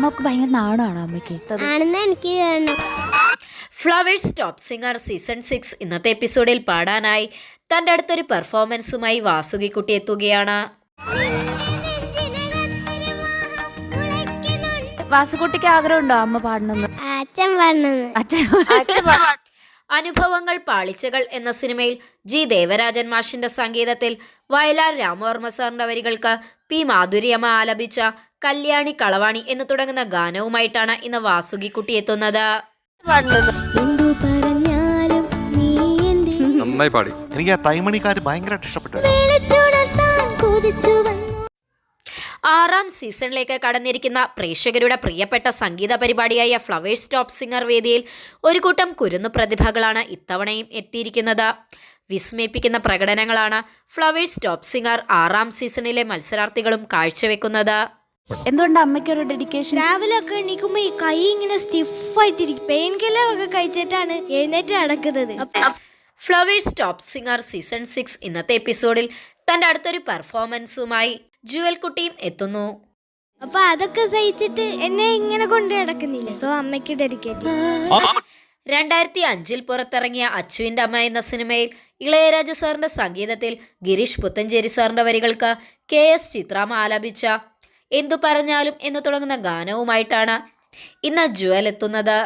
അമ്മക്ക് ഭയങ്കര നാണാണ് അമ്മയ്ക്ക് ആണെന്ന് എനിക്ക് കാണണം. ഫ്ലവേഴ്സ് ടോപ്പ് സിംഗർ സീസൺ 6 ഇന്നത്തെ എപ്പിസോഡിൽ പാടാനായി തൻ്റെ അടുത്തൊരു പെർഫോമൻസുമായി വാസുകിക്കുട്ടി എത്തുകയാണ്. വാസുകുട്ടിക്ക് ആഗ്രഹമുണ്ടോ അമ്മ പാടണമെന്ന്? അച്ഛൻ പാടുന്നത്. അനുഭവങ്ങൾ പാളിച്ചകൾ എന്ന സിനിമയിൽ ജി ദേവരാജൻ മാഷിന്റെ സംഗീതത്തിൽ വയലാർ രാമവർമ്മ സാറിന്റെ വരികൾക്ക് പി മാധുര്യമ്മ ആലപിച്ച കല്യാണി കളവാണി എന്ന് തുടങ്ങുന്ന ഗാനവുമായിട്ടാണ് ഇന്ന് വാസുകിക്കുട്ടി എത്തുന്നത്. നന്നായി പാടി. എനിക്ക് ആ തൈമണിക്കാര് ഭയങ്കരമായിട്ട് ഇഷ്ടപ്പെട്ടു. 6ാം സീസണിലേക്ക് കടന്നിരിക്കുന്ന പ്രേക്ഷകരുടെ പ്രിയപ്പെട്ട സംഗീത പരിപാടിയായ ഫ്ലവേഴ്സ് ടോപ്പ് സിംഗർ വേദിയിൽ ഒരു കൂട്ടം കുരുന്നു പ്രതിഭകളാണ് ഇത്തവണയും എത്തിയിരിക്കുന്നത്. വിസ്മയിപ്പിക്കുന്ന പ്രകടനങ്ങളാണ് ഫ്ലവേഴ്സ് ടോപ്പ് സിംഗർ 6ാം സീസണിലെ മത്സരാർത്ഥികളും കാഴ്ചവെക്കുന്നത്. എന്തുകൊണ്ട് അമ്മയ്ക്കൊരു ഡെഡിക്കേഷൻ? രാവിലെ ഒക്കെ എണീക്കുമ്പോ ഈ കൈ ഇങ്ങനെ സ്റ്റിഫായിട്ടിരിക്കും. പെയിൻ കില്ലർ ഒക്കെ കഴിച്ചിട്ടാണ് എഴുന്നേറ്റ് നടക്കുന്നത്. ഫ്ലവേഴ്സ് ടോപ്പ് സിംഗർ സീസൺ 6 ഇന്നത്തെ എപ്പിസോഡിൽ തൻ്റെ അടുത്തൊരു പെർഫോമൻസുമായി ജുവൽ കുട്ടിയും എത്തുന്നു. അപ്പൊ അതൊക്കെ സഹിച്ചിട്ട് എന്നെ ഇങ്ങനെ കൊണ്ട് നടക്കുന്നില്ല. സോ അമ്മയ്ക്ക് ഡെഡിക്കേറ്റ്. 2005 പുറത്തിറങ്ങിയ അച്ചുവിൻ്റെ അമ്മ എന്ന സിനിമയിൽ ഇളയരാജ സാറിന്റെ സംഗീതത്തിൽ ഗിരീഷ് പുത്തഞ്ചേരി സാറിന്റെ വരികൾക്ക് KS ചിത്രാമ്മ ആലപിച്ച എന്തു പറഞ്ഞാലും എന്ന് തുടങ്ങുന്ന ഗാനവുമായിട്ടാണ് ഇന്ന് ജുവൽ എത്തുന്നത്.